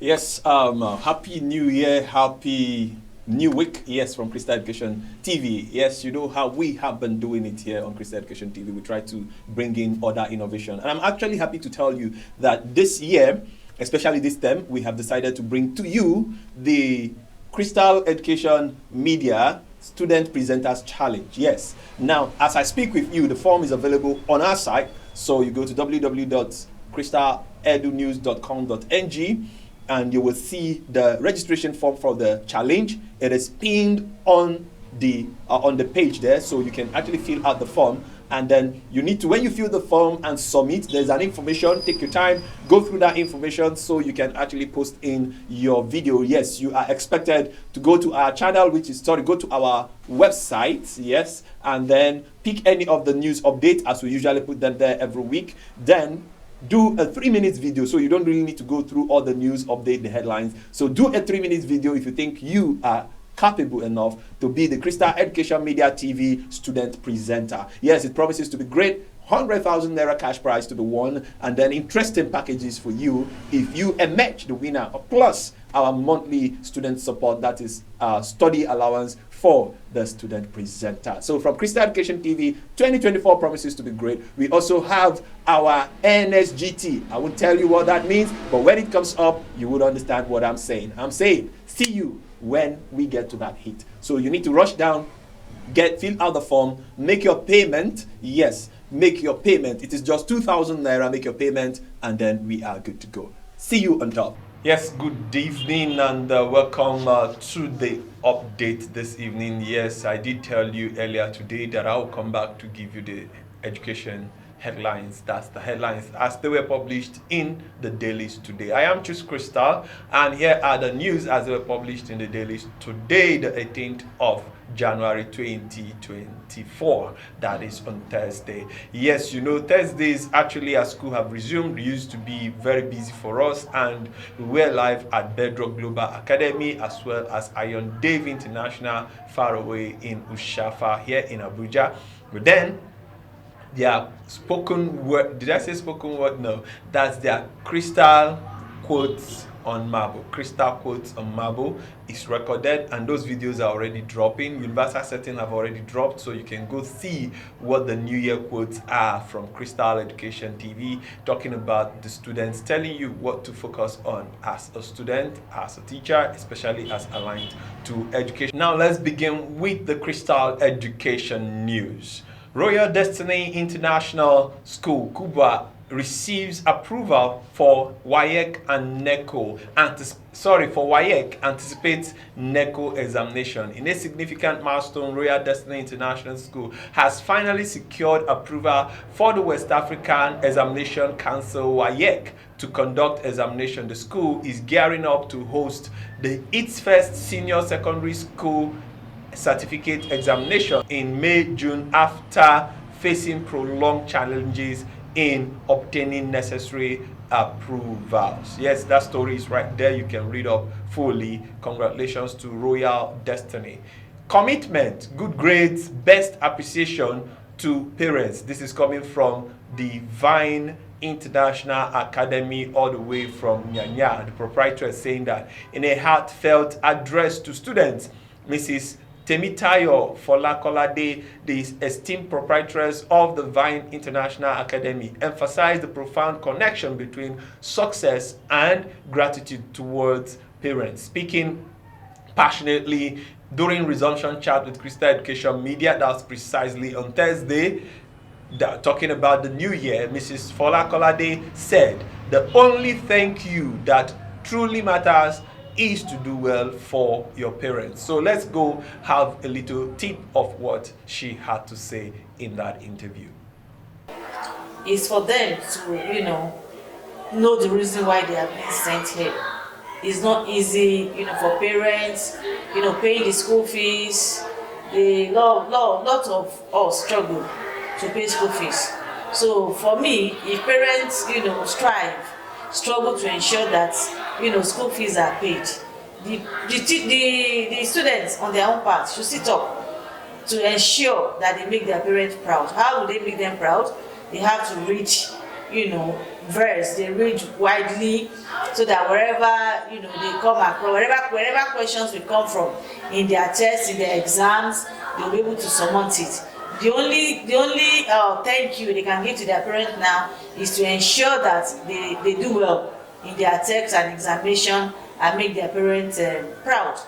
Yes, happy new year, happy new week. Yes, from Crystal Education TV. Yes, you know how we have been doing it here on Crystal Education TV. We try to bring in other innovation. And I'm actually happy to tell you that this year, especially this term, we have decided to bring to you the Crystal Education Media Student Presenters Challenge. Yes. Now, as I speak with you, the form is available on our site. So you go to www.crystaledunews.com.ng and you will see the registration form for the challenge. It is pinned on the page there, so you can actually fill out the form. And then you need to, when you fill the form and submit, there's an information. Take your time, go through that information so you can actually post in your video. Yes, you are expected to go to our channel, go to our website, yes, and then pick any of the news updates as we usually put them there every week. Then do a 3 minutes video, so you don't really need to go through all the news, update the headlines. So do a 3 minutes video if you think you are capable enough to be the Crystal Education Media TV student presenter. Yes, it promises to be great. 100,000 naira cash prize to be won, and then interesting packages for you if you emerge the winner. Plus our monthly student support, that is study allowance for the student presenter. So from Crystal Education TV, 2024 promises to be great. We also have our NSGT. I won't tell you what that means, but when it comes up, you would understand what I'm saying. I'm saying, see you when we get to that hit. So you need to rush down, fill out the form, make your payment. Yes, make your payment. It is just 2,000 naira. Make your payment, and then we are good to go. See you on top. Yes, good evening and welcome to the update this evening. Yes, I did tell you earlier today that I will come back to give you the education headlines. That's the headlines as they were published in the dailies today. I am Chus Crystal, and here are the news as they were published in the dailies today, the 18th of January 2024. That is on Thursday. Yes, you know, Thursdays actually as school have resumed used to be very busy for us, and we were live at Bedrock Global Academy as well as Iron Dave International far away in Ushafa here in Abuja. But then their spoken word, did I say spoken word? No, that's their crystal quotes on marble. Crystal quotes on marble is recorded, and those videos are already dropping. Universal Setting have already dropped, so you can go see what the New Year quotes are from Crystal Education TV, talking about the students, telling you what to focus on as a student, as a teacher, especially as aligned to education. Now let's begin with the Crystal Education news. Royal Destiny International School, Cuba, receives approval for WAEC and NECO. WAEC anticipates NECO examination. In a significant milestone, Royal Destiny International School has finally secured approval for the West African Examination Council, WAEC, to conduct examination. The school is gearing up to host its first senior secondary school certificate examination in May-June after facing prolonged challenges in obtaining necessary approvals. Yes, that story is right there. You can read up fully. Congratulations to Royal Destiny. Commitment, good grades, best appreciation to parents. This is coming from the Vine International Academy all the way from Nyanya. The proprietor is saying that in a heartfelt address to students, Mrs. Temitayo Folakolade, the esteemed proprietress of the Vine International Academy, emphasized the profound connection between success and gratitude towards parents. Speaking passionately during resumption chat with Crystal Education Media, that's precisely on Thursday, talking about the new year, Mrs. Folakolade said, "The only thank you that truly matters is to do well for your parents." So let's go have a little tip of what she had to say in that interview. It's for them to, know the reason why they are being sent here. It's not easy, for parents, paying the school fees. Lot of us struggle to pay school fees. So for me, if parents, struggle to ensure that school fees are paid, the students on their own part should sit up to ensure that they make their parents proud. How do they make them proud? They have to reach verse, they read widely, so that wherever they come across, wherever questions will come from in their tests, in their exams, they'll be able to surmount it. The only thank you they can give to their parents now is to ensure that they do well in their tests and examination and make their parents proud.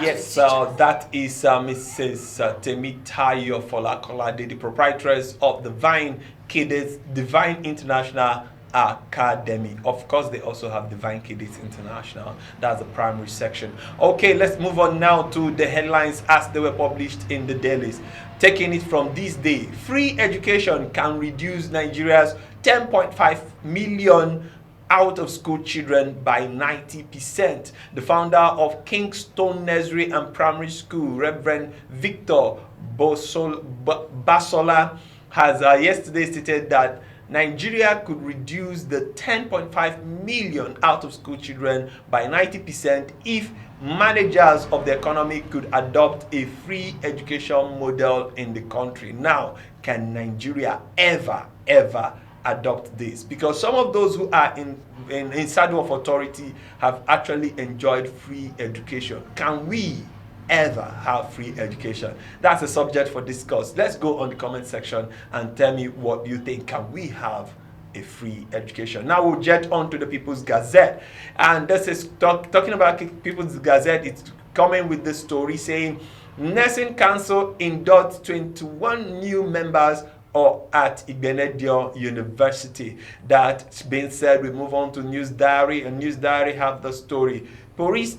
Yes, that is Mrs. Temitayo Folakolade, the proprietress of Divine Kiddies, Divine International Academy. Of course, they also have Divine Kiddies International. That's the primary section. Okay, let's move on now to the headlines as they were published in the dailies. Taking it from this day, free education can reduce Nigeria's 10.5 million out of school children by 90%. The founder of Kingston Nursery and Primary School, Reverend Victor Basola, has yesterday stated that Nigeria could reduce the 10.5 million out of school children by 90% if managers of the economy could adopt a free education model in the country. Now, can Nigeria ever adopt this? Because some of those who are in saddle of authority have actually enjoyed free education. Can we ever have free education? That's a subject for discourse. Let's go on the comment section and tell me what you think. Can we have a free education? Now we'll jet on to the People's Gazette, and this is talking about People's Gazette. It's coming with the story saying Nursing Council endorsed 21 new members or at Igbenedion University. That's been said. We move on to News Diary, and News Diary have the story. Police,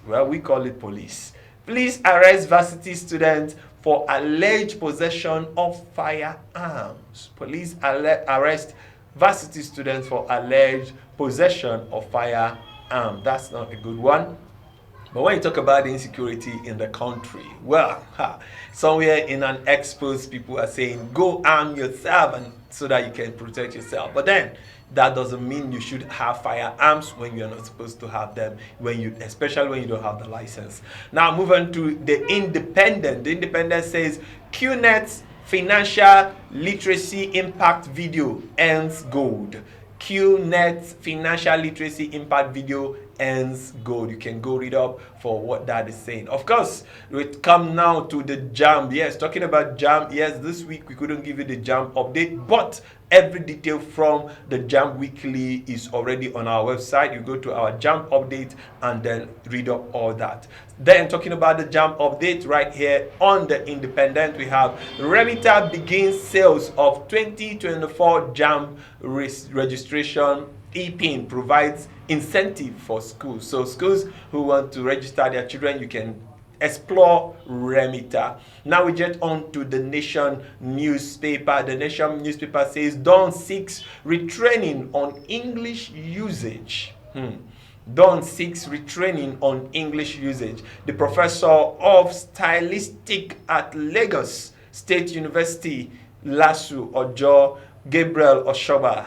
well, we call it police. Police arrest varsity students for alleged possession of firearms. Police arrest varsity students for alleged possession of firearms. That's not a good one. But when you talk about the insecurity in the country, well, somewhere in an expose, people are saying, go arm yourself and so that you can protect yourself. But then, that doesn't mean you should have firearms when you're not supposed to have them, especially when you don't have the license. Now, move on to The Independent. The Independent says, QNet's financial literacy impact video earns gold. QNet's financial literacy impact video earns gold. You can go read up for what that is saying. Of course, we come now to the JAMB. Yes, talking about JAMB. Yes, this week we couldn't give you the JAMB update, but every detail from the JAMB Weekly is already on our website. You go to our JAMB update and then read up all that. Then talking about the JAMB update right here on The Independent, we have Remita begins sales of 2024 JAMB registration. EPIN provides incentive for schools. So schools who want to register their children, you can explore Remita. Now we get on to The Nation newspaper. The Nation newspaper says Dawn seeks retraining on English usage. Dawn seeks retraining on English usage. The professor of stylistic at Lagos State University, LASU Ojo Gabriel Oshoba,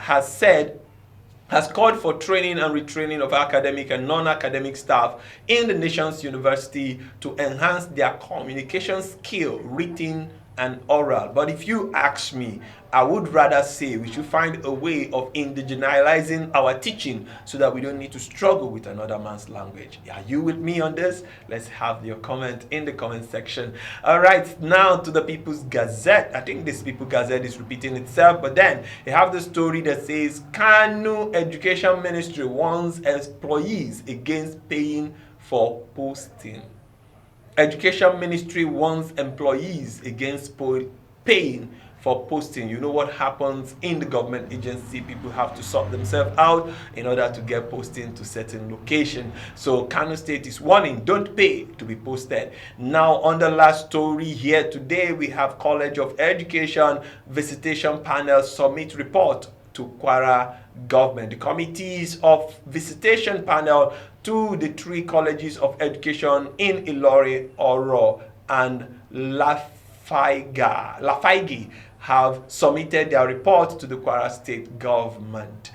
has called for training and retraining of academic and non-academic staff in the nation's university to enhance their communication skill, written and oral. But if you ask me, I would rather say we should find a way of indigenizing our teaching so that we don't need to struggle with another man's language. Are you with me on this? Let's have your comment in the comment section. All right, now to the People's Gazette. I think this People's Gazette is repeating itself, but then you have the story that says Kano Education Ministry warns employees against paying for posting. Education Ministry warns employees against paying for posting. You know what happens in the government agency. People have to sort themselves out in order to get posting to certain location. So Kano State is warning, don't pay to be posted. Now on the last story here today, we have College of Education Visitation Panel submit report to Kwara government. The committees of visitation panel to the three colleges of education in Ilori, Oro, and Lafaigi have submitted their report to the Kwara State government.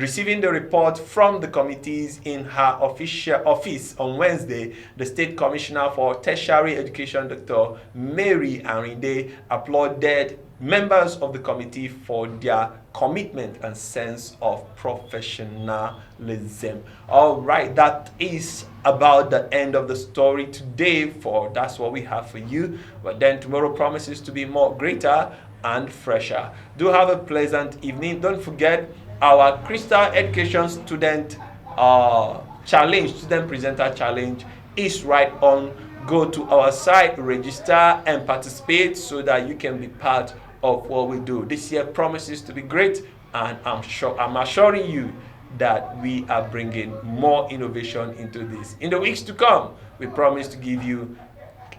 Receiving the report from the committees in her official office on Wednesday, the State Commissioner for Tertiary Education, Dr. Mary Arinde, applauded members of the committee for their commitment and sense of professionalism. All right, that is about the end of the story today. That's what we have for you. But then tomorrow promises to be more greater and fresher. Do have a pleasant evening. Don't forget our Crystal Education Student Challenge, Student Presenter Challenge is right on. Go to our site, register and participate so that you can be part of what we do. This year promises to be great, and I'm assuring you that we are bringing more innovation into this. In the weeks to come, we promise to give you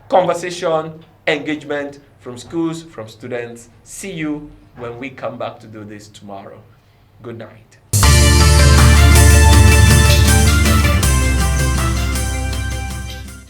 conversation, engagement from schools, from students. See you when we come back to do this tomorrow. Good night.